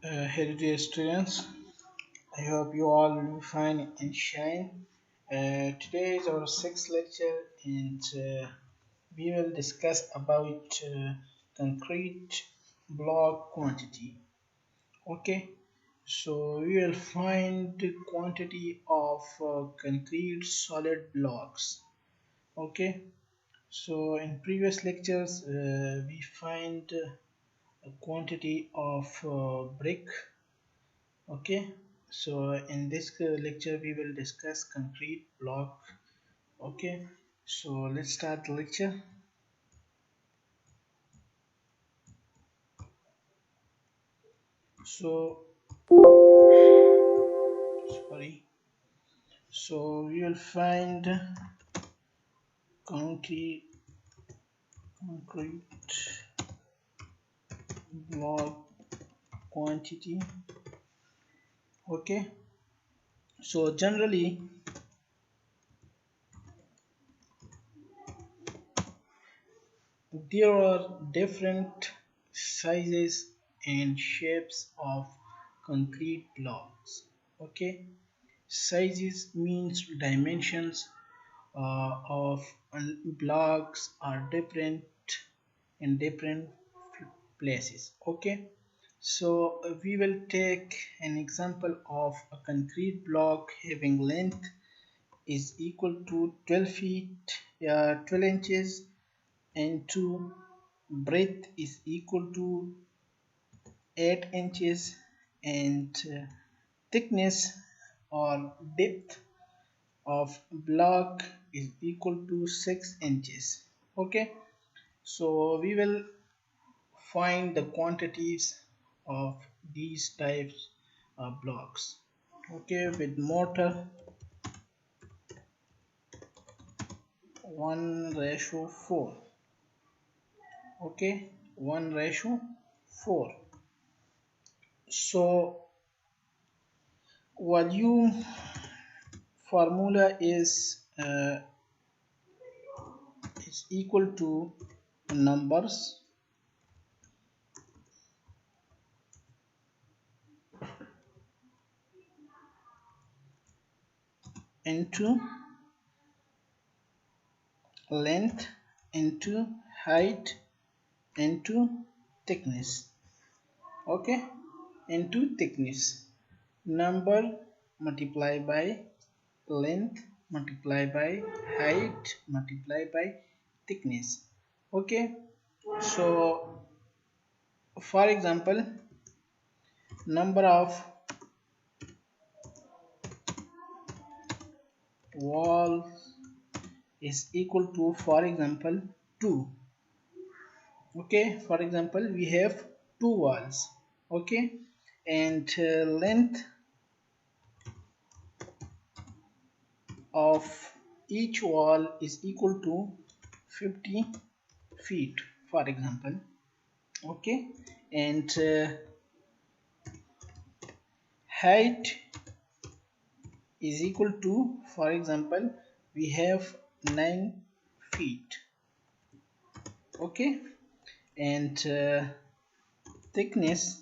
Hello dear students, I hope you all will be fine and shine. Today is our sixth lecture and we will discuss about concrete block quantity. Okay, so we will find the quantity of concrete solid blocks. Okay, so in previous lectures we find a quantity of brick. Okay, so in this lecture we will discuss concrete block. Okay, so let's start the lecture. So sorry, so we will find concrete concrete block quantity. Okay, so generally there are different sizes and shapes of concrete blocks. Okay, sizes means dimensions of blocks are different in different places. Okay, so we will take an example of a concrete block having length is equal to 12 feet 12 inches into breadth is equal to 8 inches and thickness or depth of block is equal to 6 inches. Okay, so we will find the quantities of these types of blocks. Okay, with mortar 1:4. Okay, 1:4. So volume formula is equal to numbers into length into height into thickness. Okay, into thickness. Number multiplied by length multiplied by height multiplied by thickness. Okay, so for example, number of walls is equal to, for example, 2. Okay, for example, we have 2 walls. Okay, and length of each wall is equal to 50 feet, for example. Okay, and height is equal to, for example, we have 9 feet. Okay, and thickness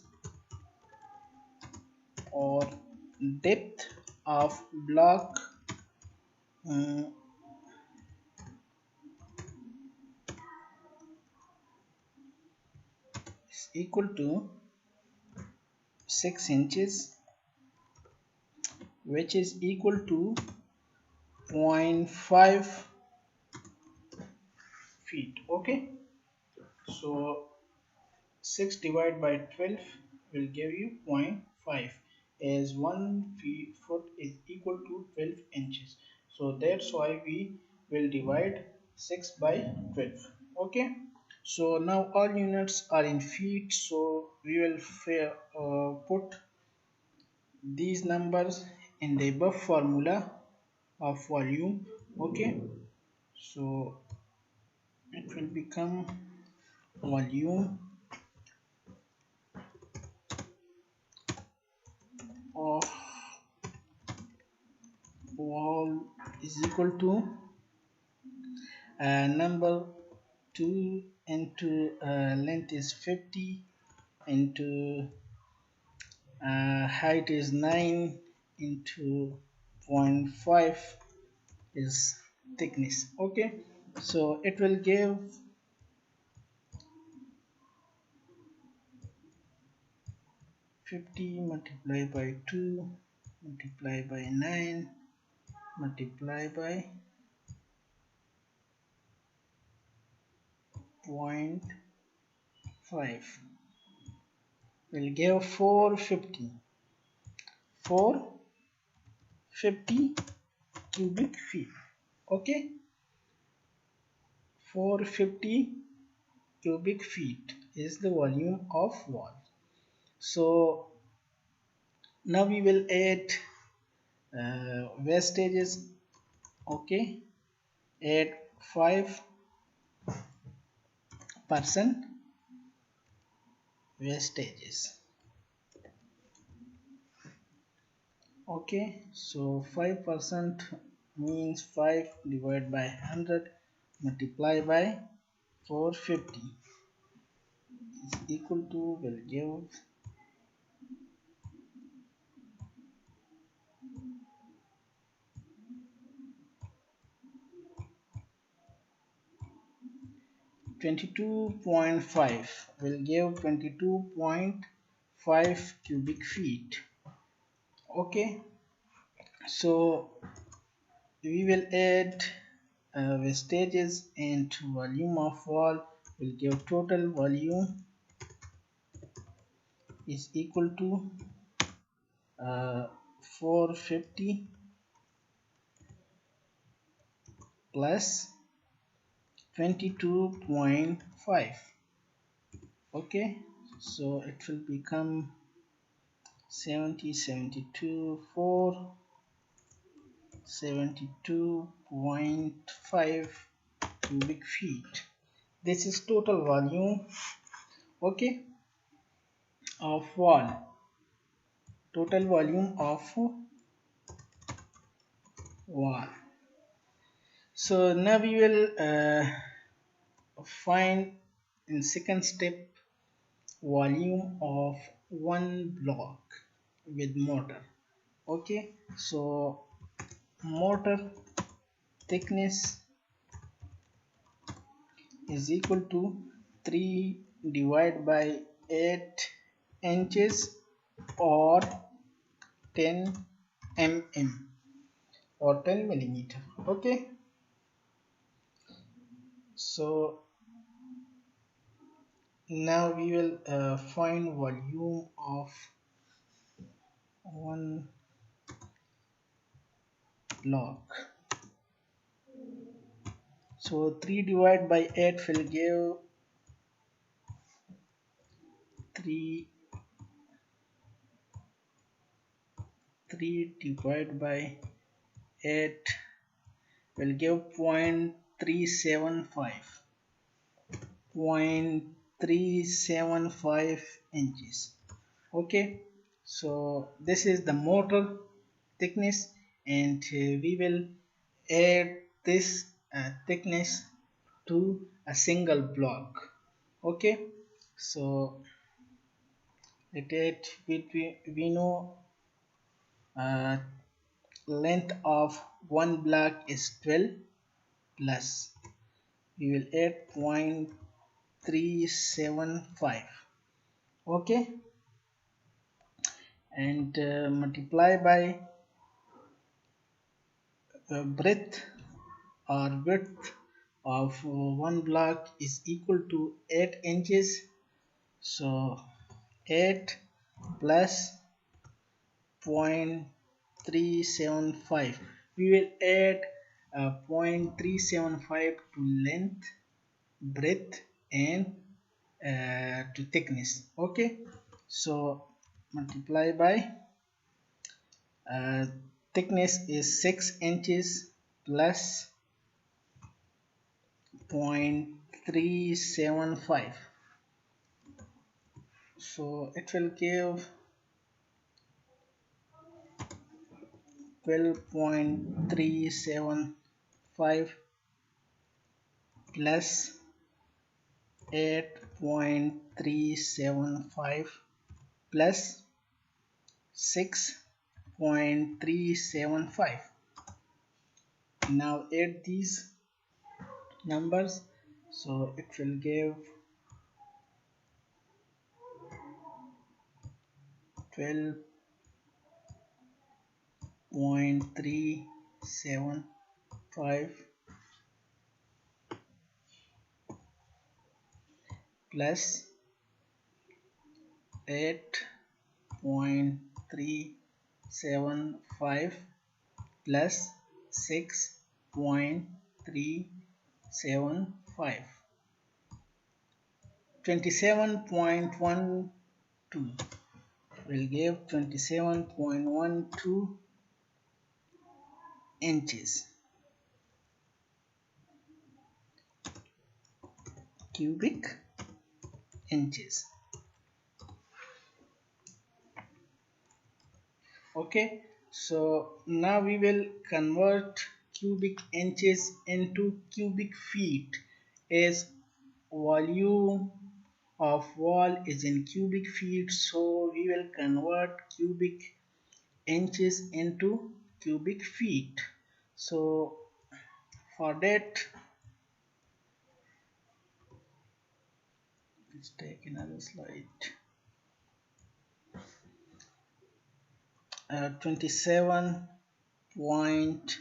or depth of block um, is equal to 6 inches, which is equal to 0.5 feet. Okay, so 6 divided by 12 will give you 0.5, as 1 foot is equal to 12 inches. So that's why we will divide 6 by 12. Okay, so now all units are in feet, so we will put these numbers in the above formula of volume. Okay, so it will become volume of wall is equal to number 2 into length is 50 into height is 9 into 0.5 is thickness. Okay, so it will give 50 multiplied by 2 multiplied by 9 multiplied by 0.5 will give 450 cubic feet. Okay, 450 cubic feet is the volume of wall. So now we will add wastages. Okay, add 5% wastages. Okay, so 5% means 5 divided by 100 multiplied by 450 is equal to, will give 22.5, will give 22.5 cubic feet. Okay, so we will add wastages and volume of wall, will give total volume is equal to 450 plus 22.5. Okay, so it will become 72.5 cubic feet. This is total volume, okay, of wall. Total volume of wall. So now we will find in second step volume of one block with mortar. Okay, so mortar thickness is equal to 3 divided by 8 inches or 10 mm or 10 millimeter. Okay, so now we will find volume of one block. So 3 divided by 8 will give 3 divided by 8 will give 0.375 inches. Okay, so this is the mortar thickness, and we will add this thickness to a single block. Okay, so let it we know uh, length of one block is 12 plus we will add 0.375. Okay, and multiply by breadth or width of one block is equal to 8 inches. So 8 plus 0.375, we will add 0.375 to length, breadth, and to thickness. Okay, so multiply by thickness is 6 inches plus 0.375, so it will give 12.375 plus 8.375 plus 6.375. Now add these numbers, so it will give 12.375 plus 8.375 plus 6.375, 27.12 will give 27.12 inches cubic inches. Okay, so now we will convert cubic inches into cubic feet, as volume of wall is in cubic feet, so we will convert cubic inches into cubic feet. So for that, let's take another slide. 27 point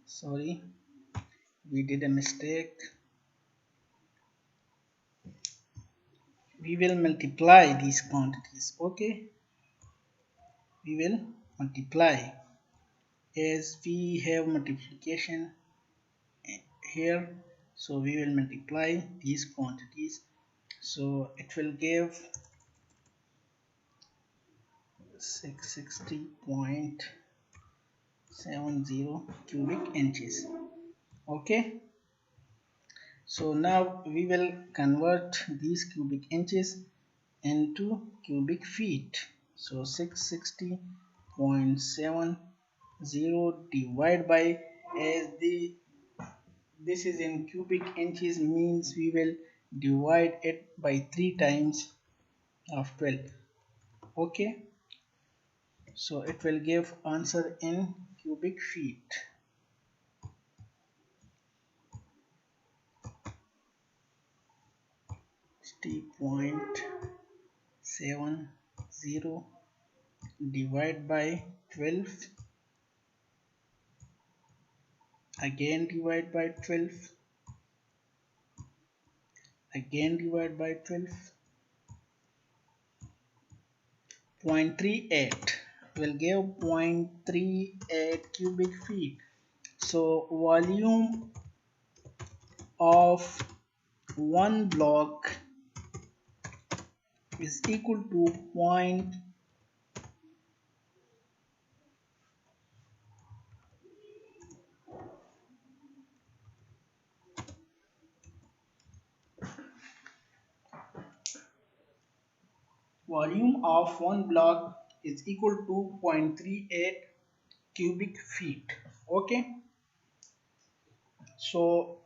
sorry, we did a mistake. We will multiply these quantities. Okay, we will multiply, as we have multiplication here, so we will multiply these quantities, so it will give 660.70 cubic inches. Okay, so now we will convert these cubic inches into cubic feet. So 660.70 divided by, as this is in cubic inches, means we will divide it by 3 times of 12. Okay, so it will give answer in cubic feet. 60.70 divided by 12, again divide by 12, again divide by 12. 0.38 will give 0.38 cubic feet. So volume of one block is equal to volume of one block is equal to 0.38 cubic feet. Okay, so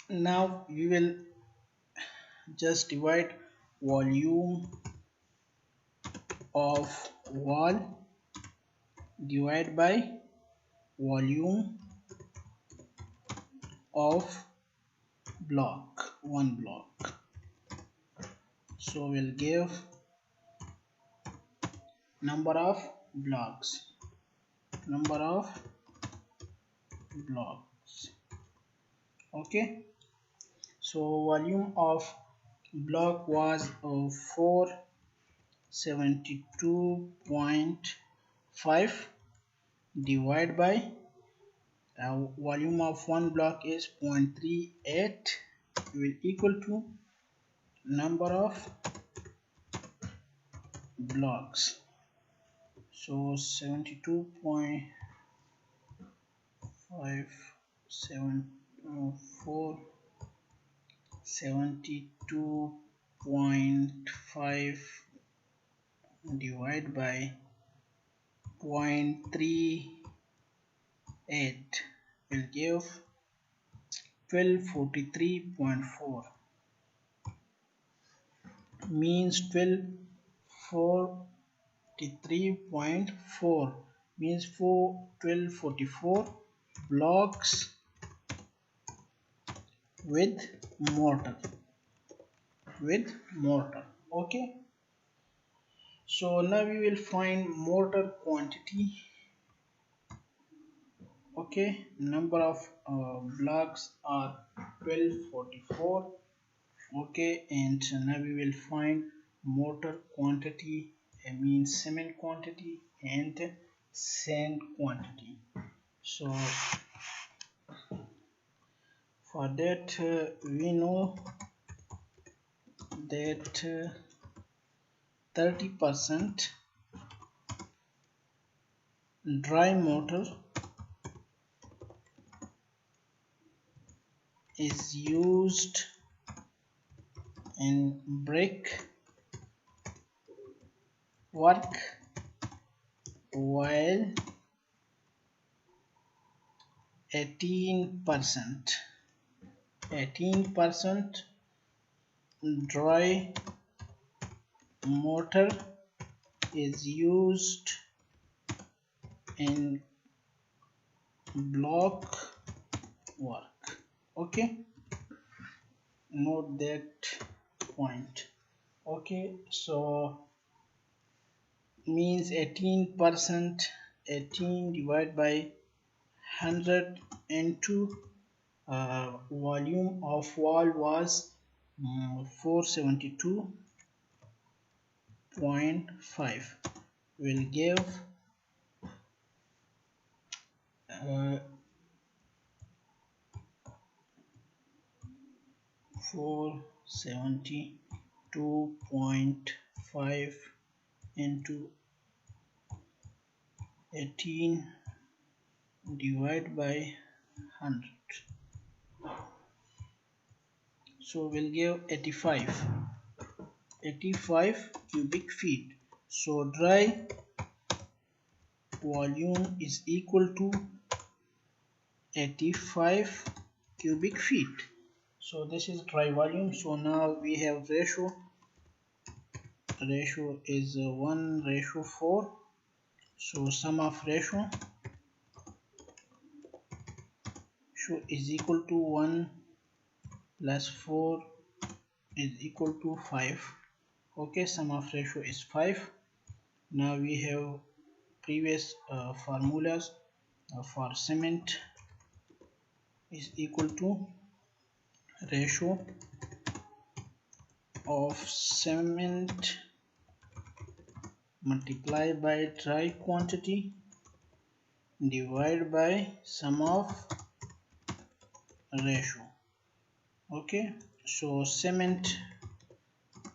now we will just divide volume of wall divided by volume of block, one block, so we'll give number of blocks, number of blocks. Okay, so volume of block was 472.5 divided by volume of one block is 0.38, will equal to number of blocks. So 72.5 divided by 0.38 8 will give 1243.4, means 1243.4 means 1244 blocks with mortar, okay. So now we will find mortar quantity, okay. Number of blocks are 1244, okay, and now we will find mortar quantity, means cement quantity and sand quantity. So for that we know that 30% dry mortar is used in brick work, while 18% dry mortar is used in block work, okay. Note that point, okay. So means 18%, 18 divided by 100 into volume of wall was 472.5 will give 472.5 into 18 divided by 100, so we'll give 85 cubic feet. So dry volume is equal to 85 cubic feet. So this is dry volume. So now we have ratio is 1:4. So sum of ratio is equal to 1 plus 4 is equal to 5, okay. Sum of ratio is 5. Now we have previous formulas for cement is equal to ratio of cement multiplied by dry quantity divided by sum of ratio, okay. So cement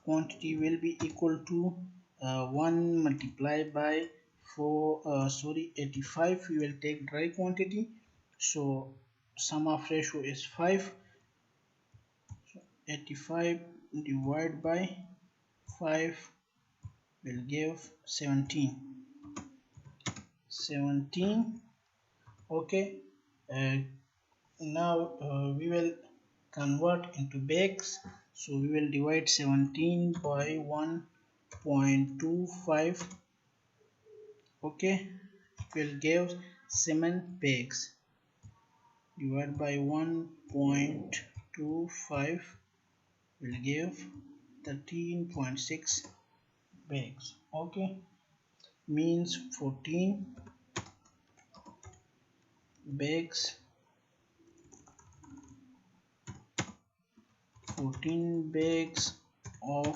quantity will be equal to 1 multiplied by 85. We will take dry quantity, so sum of ratio is 5. 85 divided by 5 will give 17, okay. Now we will convert into bags, so we will divide 17 by 1.25, okay. It will give cement bags divided by 1.25 will give 13.6 bags, okay. Means 14 bags of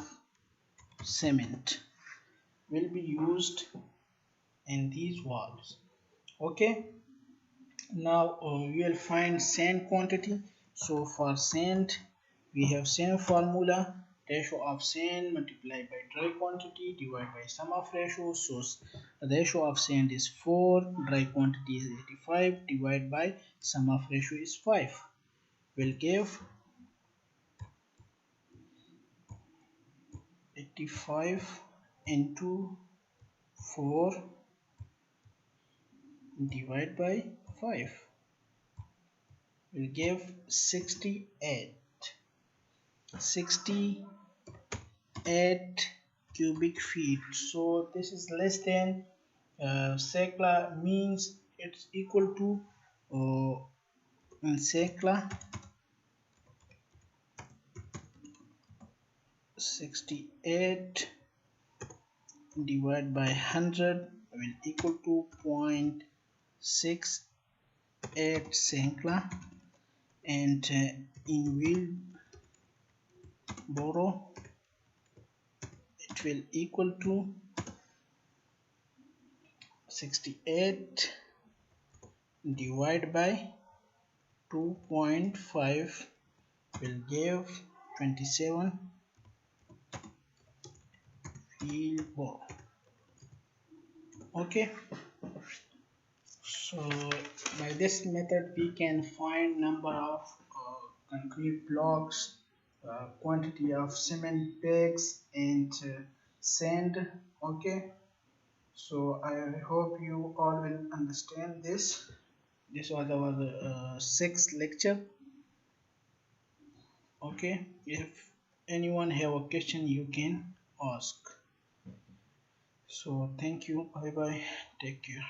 cement will be used in these walls, okay. Now we will find sand quantity. So for sand we have same formula, ratio of sand multiplied by dry quantity divided by sum of ratios. So the ratio of sand is 4, dry quantity is 85, divided by sum of ratio is 5 will give 85 into 4 divided by 5 will give 68 cubic feet. So this is less than Sekla, means it's equal to in Sekla 68 divided by 100 will equal to 0.68 Sekla, and in Wilboro it will equal to 68 divided by 2.5 will give 27 Wilboro. Okay, so by this method we can find number of concrete blocks, quantity of cement bags, and sand. Okay, so I hope you all will understand this. This was our sixth lecture. Okay, if anyone have a question you can ask. So thank you, bye bye, take care.